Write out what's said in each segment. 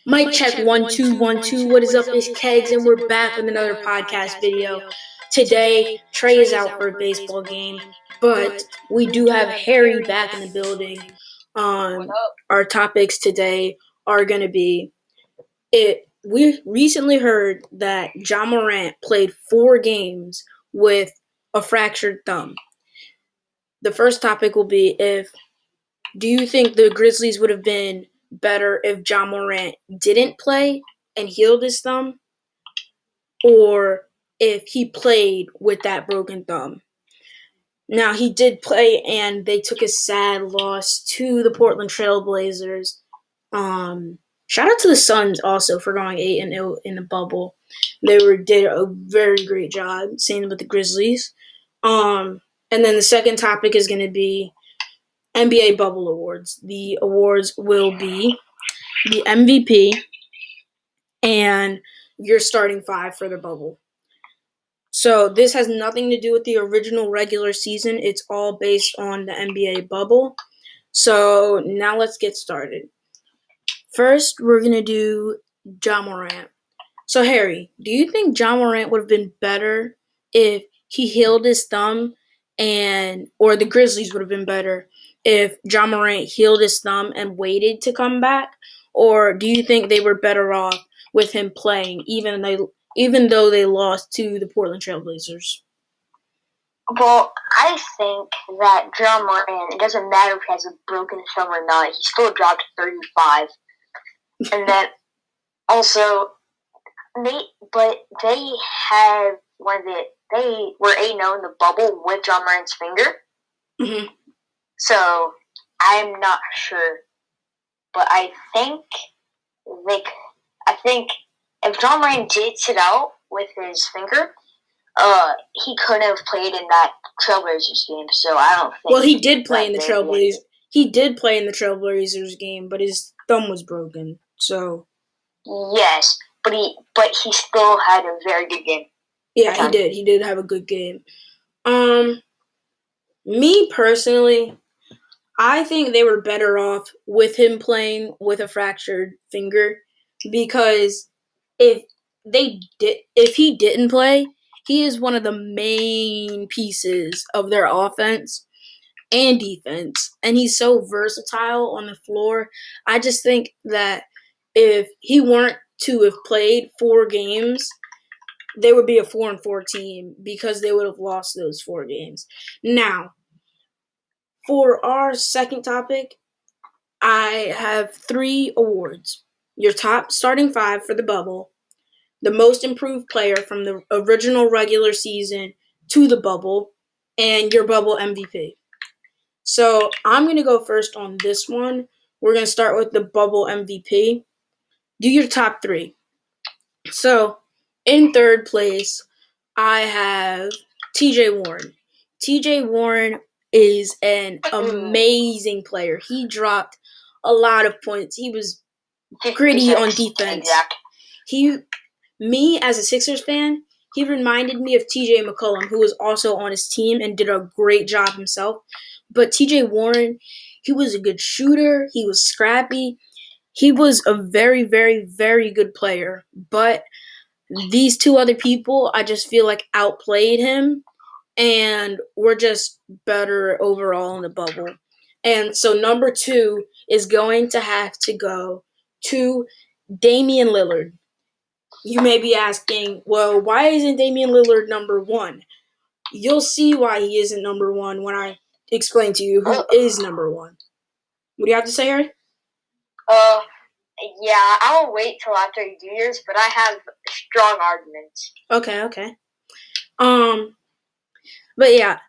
Mic check 1 2 1 2. What is up? It's Kegs, and we're back with another podcast video. Today, Trey is out for a baseball game, but we do have Harry back in the building. Our topics today are going to be it. We recently heard that Morant played 4 games with a fractured thumb. The first topic will be do you think the Grizzlies would have been better if Morant didn't play and healed his thumb, or if he played with that broken thumb? Now, he did play, and they took a sad loss to the Portland Trail Blazers. Shout out to the Suns also for going 8-0 in the bubble. They did a very great job. Same with the Grizzlies. And then the second topic is going to be NBA Bubble Awards. The awards will be the MVP and your starting 5 for the bubble. So this has nothing to do with the original regular season. It's all based on the NBA bubble. So now let's get started. First, we're going to do Morant. So Harry, do you think Morant would have been better if he healed his thumb, or the Grizzlies would have been better if Morant healed his thumb and waited to come back? Or do you think they were better off with him playing, even though they lost to the Portland Trail Blazers? Well, I think that Morant, it doesn't matter if he has a broken thumb or not, he still dropped 35. And then also, they were 8-0 in the bubble with Morant's finger. Mm-hmm. So I'm not sure, but I think if Morant did sit out with his finger, he couldn't have played in that Trailblazers game. So I don't think. Well, he did play in the Trailblazers. He did play in the Trailblazers game, but his thumb was broken. So. Yes, but he still had a very good game. Yeah, he did. He did have a good game. Me personally, I think they were better off with him playing with a fractured finger, because if he didn't play, he is one of the main pieces of their offense and defense, and he's so versatile on the floor. I just think that if he weren't to have played 4 games, they would be a 4-4 team because they would have lost those 4 games. Now, for our second topic, I have 3 awards. Your top starting 5 for the bubble, the most improved player from the original regular season to the bubble, and your bubble MVP. So I'm going to go first on this one. We're going to start with the bubble MVP. Do your top 3. So in third place, I have TJ Warren. TJ Warren is an amazing player. He dropped a lot of points. He was gritty on defense. Me as a Sixers fan, he reminded me of TJ McCollum, who was also on his team and did a great job himself. But TJ Warren, he was a good shooter. He was scrappy. He was a very, very, very good player. But these 2 other people, I just feel like outplayed him and were just better overall in the bubble. And so number 2 is going to have to go to Damian Lillard. You may be asking, well, why isn't Damian Lillard number 1? You'll see why he isn't number 1 when I explain to you who is number 1. What do you have to say, Harry? Yeah, I'll wait till after you do yours, but I have strong arguments. Okay. But yeah,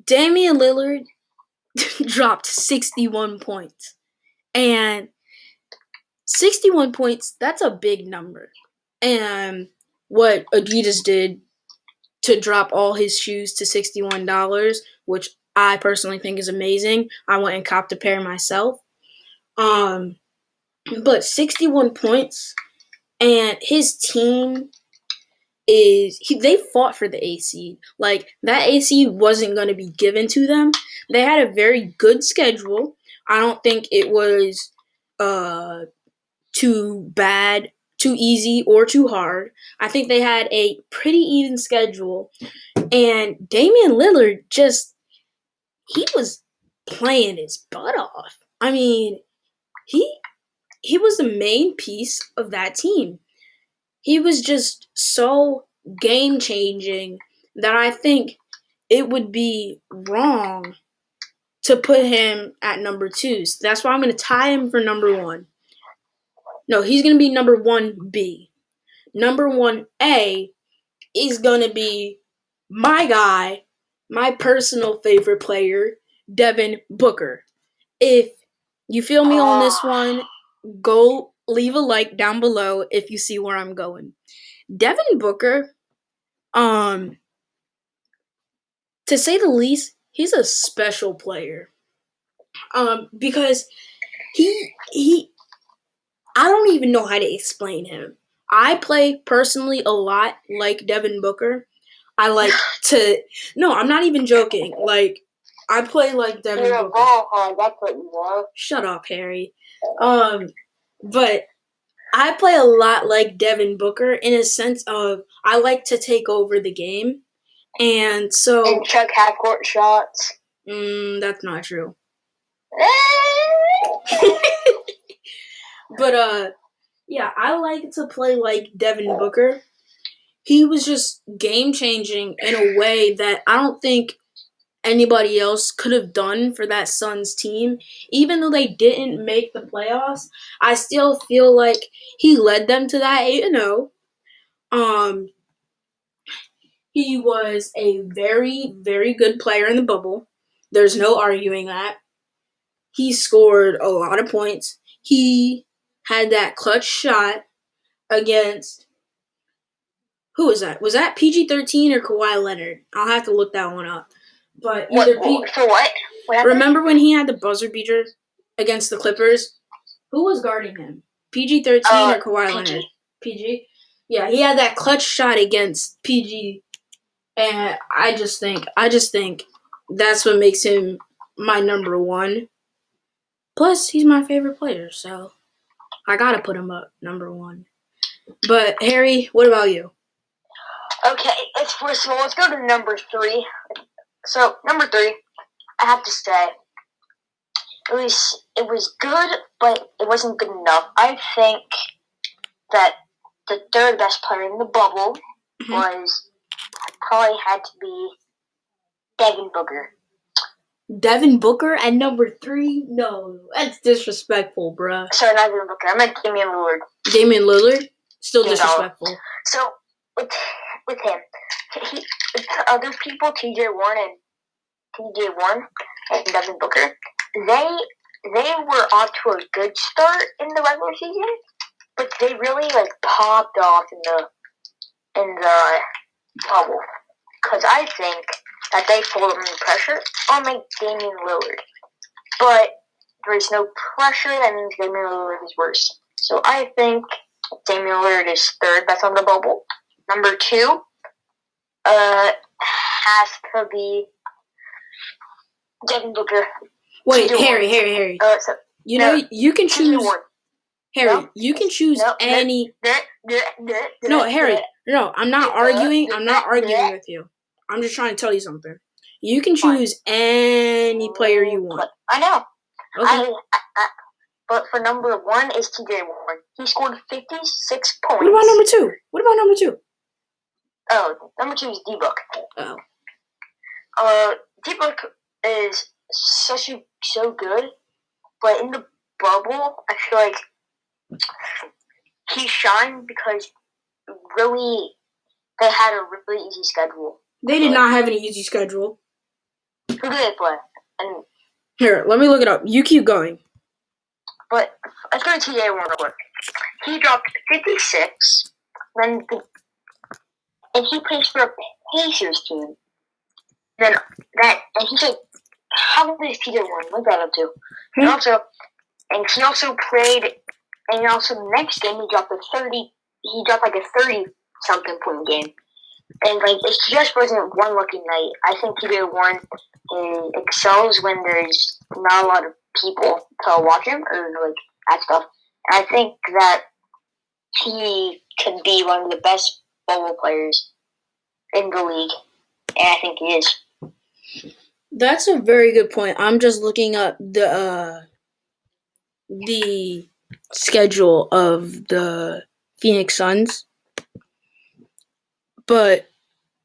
Damian Lillard dropped 61 points. And 61 points, that's a big number. And what Adidas did to drop all his shoes to $61, which I personally think is amazing. I went and copped a pair myself. But 61 points, and his team they fought for the A seed. Like, that A seed wasn't going to be given to them. They had a very good schedule. I don't think it was too bad, too easy, or too hard. I think they had a pretty even schedule. And Damian Lillard he was playing his butt off. I mean, he was the main piece of that team. He was just so game changing that I think it would be wrong to put him at number 2. So that's why I'm going to tie him for number 1. No, he's going to be number 1B. Number 1A is going to be my guy, my personal favorite player, Devin Booker. If you feel me on this one, go leave a like down below if you see where I'm going. Devin Booker, to say the least, he's a special player. Because he I don't even know how to explain him. I play personally a lot like Devin Booker. I like to no, I'm not even joking. Like I play like Devin Booker. You're a ball hog, that's what you are. Shut up, Harry. But I play a lot like Devin Booker in a sense of I like to take over the game. And so And chuck half-court shots. That's not true. But yeah, I like to play like Devin Booker. He was just game changing in a way that I don't think anybody else could have done for that Suns team. Even though they didn't make the playoffs, I still feel like he led them to that 8-0. He was a very, very good player in the bubble. There's no arguing that. He scored a lot of points. He had that clutch shot against who was that? Was that PG-13 or Kawhi Leonard? I'll have to look that one up. But either for what? Remember when he had the buzzer beater against the Clippers? Who was guarding him? PG-13 or Kawhi Leonard? PG? Yeah, he had that clutch shot against PG, and I just think that's what makes him my number 1. Plus, he's my favorite player, so I gotta put him up number 1. But Harry, what about you? Okay, let's go to number 3. So number 3, I have to say, it was good, but it wasn't good enough. I think that the third best player in the bubble probably had to be Devin Booker. Devin Booker at number 3? No, that's disrespectful, bruh. Sorry, not Devin Booker. I meant Damian Lillard. Damian Lillard? Still disrespectful. So, with him, other people, TJ Warren and Devin Booker, they were off to a good start in the regular season, but they really popped off in the bubble. Because I think that they folded under pressure on Damian Lillard. But there is no pressure, that means Damian Lillard is worse. So I think Damian Lillard is third best on the bubble. Number 2 has to be Devin Booker. Wait, Harry. You can choose. Harry, you can choose any. No, Harry. No, I'm not arguing. I'm not arguing with you. I'm just trying to tell you something. You can choose any player you want. I know. Okay. But for number 1 is TJ Warren. He scored 56 points. What about number 2? Oh, number 2 is D-Book. Oh. D-Book is so good, but in the bubble, I feel like he shined because really they had a really easy schedule. They did not have an easy schedule. Who did they play? Here, let me look it up. You keep going. But let's go to TJ Warren real quick. He dropped 56, and he plays for a Pacers team. And he's like, how old is TJ Warren? What's that up to? And he also played, and also the next game he dropped a 30-something point game. And it just wasn't one lucky night. I think TJ Warren excels when there's not a lot of people to watch him or that stuff. I think that he could be one of the best bubble players in the league, and I think he is. That's a very good point. I'm just looking up the schedule of the Phoenix Suns, but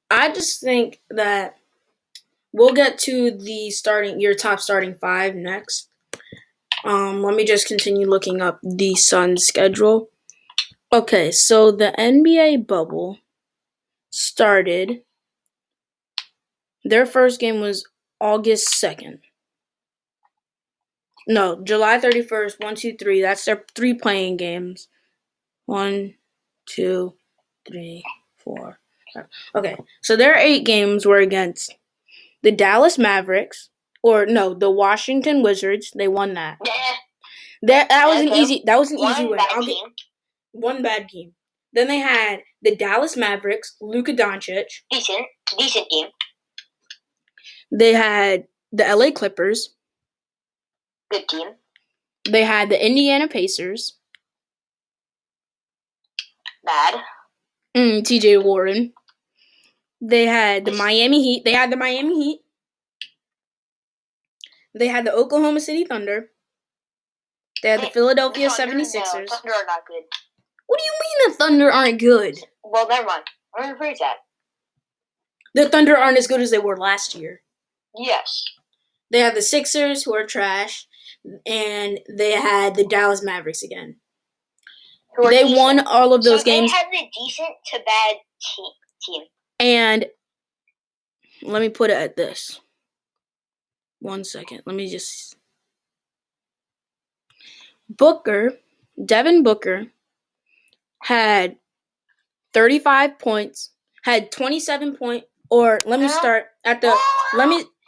I just think that we'll get to your top starting five next. Let me just continue looking up the Suns schedule. Okay, so the NBA bubble started. Their first game was August 2nd. No, July 31st, 1, 2, 3. That's their 3 playing games. 1, 2, 3, 4, 5. Okay, so their 8 games were against the Dallas Mavericks, the Washington Wizards. They won that. That was an easy win. One bad game. Then they had the Dallas Mavericks, Luka Doncic. Decent game. They had the LA Clippers. Good team. They had the Indiana Pacers. Bad. TJ Warren. They had the Miami Heat. They had the Oklahoma City Thunder. They had the Philadelphia 76ers. No, Thunder are not good. What do you mean the Thunder aren't good? Well, never mind. I'm going to rephrase that. The Thunder aren't as good as they were last year. Yes. They had the Sixers, who are trash, and they had the Dallas Mavericks again. They won all of those games. They had the decent to bad team. And let me put it at this. 1 second. Let me just... Devin Booker, had 35 points, had 27 points,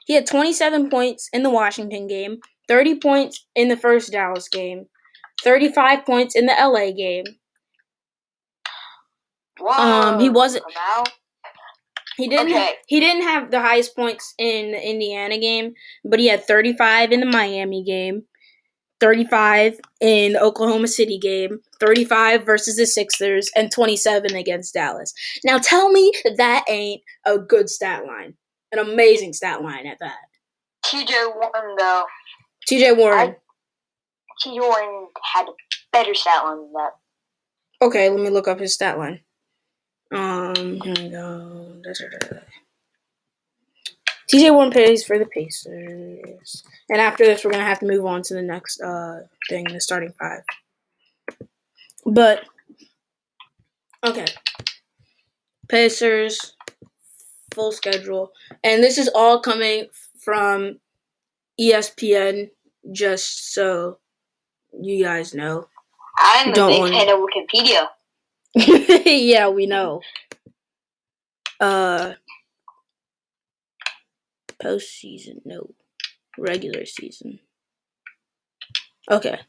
he had 27 points in the Washington game, 30 points in the first Dallas game, 35 points in the LA game. Whoa. He didn't have the highest points in the Indiana game, but he had 35 in the Miami game, 35 in the Oklahoma City game, 35 versus the Sixers, and 27 against Dallas. Now tell me that ain't a good stat line. An amazing stat line at that. TJ Warren, though. TJ Warren had a better stat line than that. Okay, let me look up his stat line. Here we go. TJ Warren plays for the Pacers. And after this, we're going to have to move on to the next thing, the starting five. But, okay. Pacers, full schedule. And this is all coming from ESPN, just so you guys know. I'm a big fan of Wikipedia. Yeah, we know. Postseason, no. Regular season. Okay.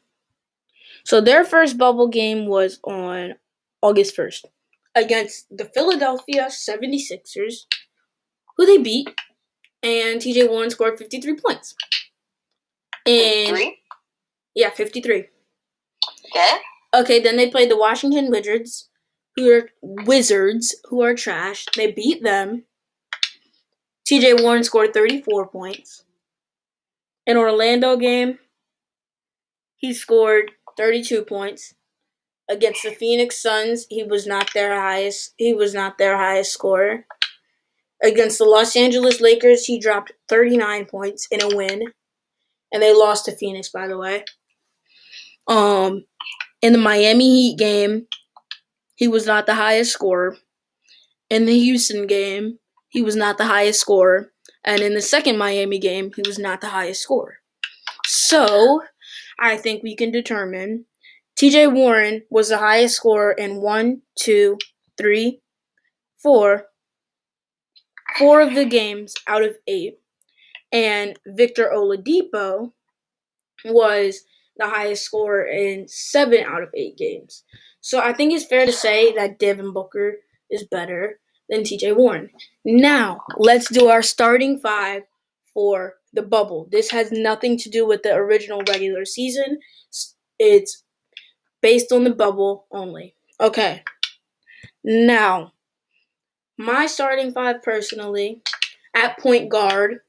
So their first bubble game was on August 1st against the Philadelphia 76ers, who they beat, and TJ Warren scored 53 points. 53? Yeah, 53. Okay. Okay, then they played the Washington Wizards, who are trash. They beat them. TJ Warren scored 34 points. In Orlando game, he scored 32 points. Against the Phoenix Suns, he was not their highest scorer. Against the Los Angeles Lakers, he dropped 39 points in a win. And they lost to Phoenix, by the way. In the Miami Heat game, he was not the highest scorer. In the Houston game, he was not the highest scorer. And in the second Miami game, he was not the highest scorer. So, I think we can determine TJ Warren was the highest scorer in 1, 2, 3, 4 of the games out of 8. And Victor Oladipo was the highest scorer in 7 out of 8 games. So I think it's fair to say that Devin Booker is better than TJ Warren. Now, let's do our starting five for the bubble. This has nothing to do with the original regular season. It's based on the bubble only. Okay. Now, my starting five personally, at point guard,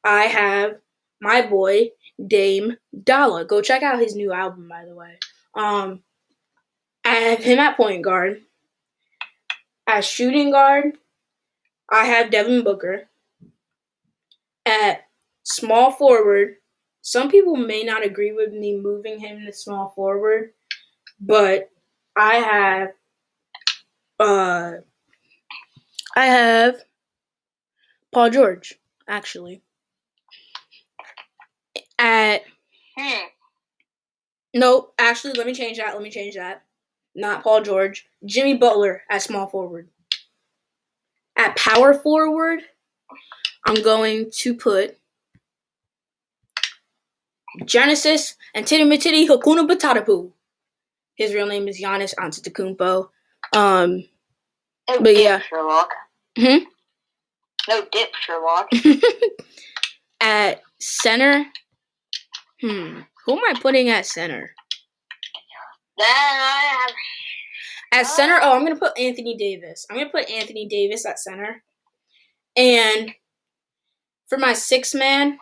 I have my boy, Dame Dalla. Go check out his new album, by the way. I have him at point guard. As shooting guard, I have Devin Booker. At small forward, some people may not agree with me moving him to small forward, but I have Paul George, actually. Nope, actually, let me change that. Not Paul George. Jimmy Butler at small forward. At power forward, I'm going to put Genesis and Titty Hakuna Batatapu. His real name is Giannis Antetokounmpo. But yeah. Sherlock. No dip, Sherlock. At center, who am I putting at center? At center, I'm going to put Anthony Davis. I'm going to put Anthony Davis at center. And for my sixth man,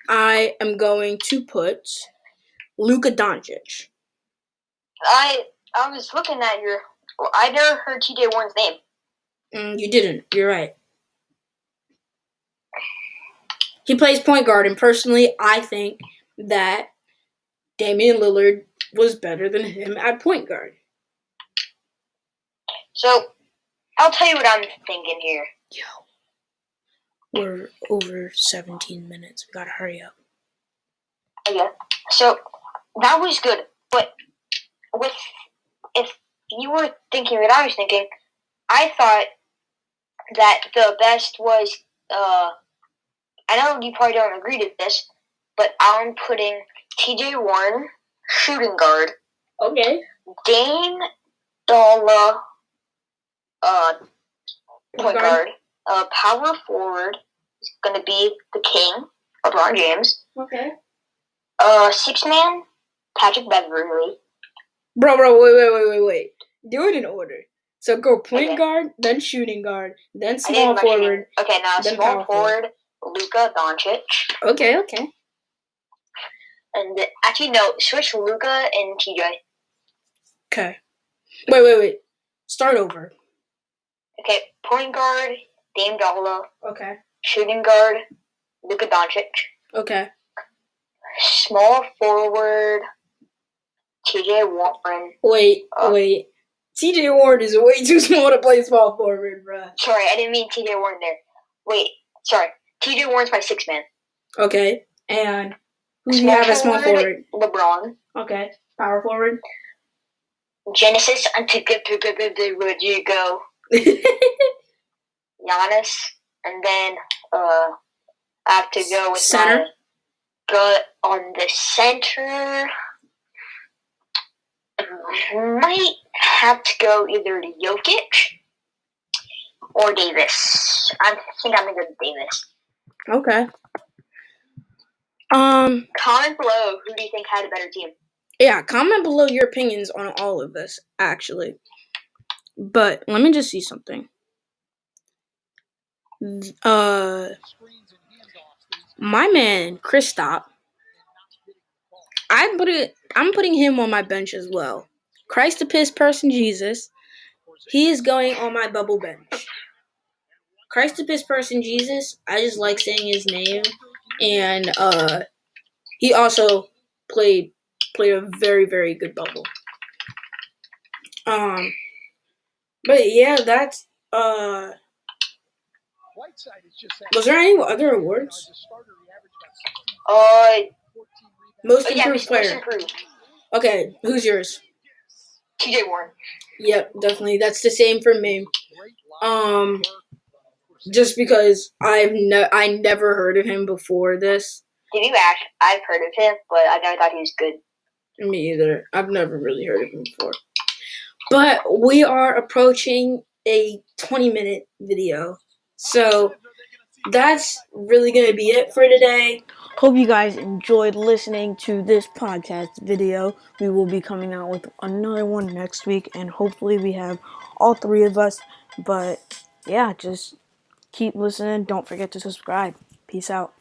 I am going to put Luka Doncic. I was looking at I never heard TJ Warren's name. You didn't. You're right. He plays point guard, and personally, I think that Damian Lillard was better than him at point guard. So, I'll tell you what I'm thinking here. We're over 17 minutes. We gotta hurry up. Okay. So, that was good. But if you were thinking what I was thinking, I thought that the best was, I know you probably don't agree to this, but I'm putting TJ Warren, shooting guard. Okay. Dame Dalla, point guard. Power forward is going to be the king, LeBron James. Okay. Six man, Patrick Beverly. Bro, wait. Do it in order. So go point guard, then shooting guard, then small forward. Okay, now small forward, Luka Doncic. Okay. And actually, no, switch Luka and TJ. Okay. Wait. Start over. Okay, point guard, Dame Dalla. Okay. Shooting guard, Luka Doncic. Okay. Small forward, TJ Warren. Wait. TJ Warren is way too small to play small forward, bruh. Sorry, I didn't mean TJ Warren there. Wait, sorry. TJ Warren's my sixth man. Okay. And who do you have as small forward? LeBron. Okay. Power forward? Genesis Rodrigo. Giannis. And then I have to go with center. Good on the center. Might have to go either to Jokic or Davis. I think I'm gonna go to Davis. Okay. Comment below who do you think had a better team? Yeah, comment below your opinions on all of this, actually. But let me just see something. My man, Kristaps, I'm putting him on my bench as well. Christ the piss person Jesus. He is going on my bubble bench. Christ the piss person Jesus, I just like saying his name. And he also played a very, very good bubble. But yeah, that's was there any other awards? Most improved player. Most improved. Okay, who's yours? TJ Warren. Yep, definitely. That's the same for me. Just because I never heard of him before this. Did you ask? I've heard of him, but I never thought he was good. Me either. I've never really heard of him before. But we are approaching a 20-minute video. So that's really going to be it for today. Hope you guys enjoyed listening to this podcast video. We will be coming out with another one next week, and hopefully we have all three of us. But yeah, just keep listening. Don't forget to subscribe. Peace out.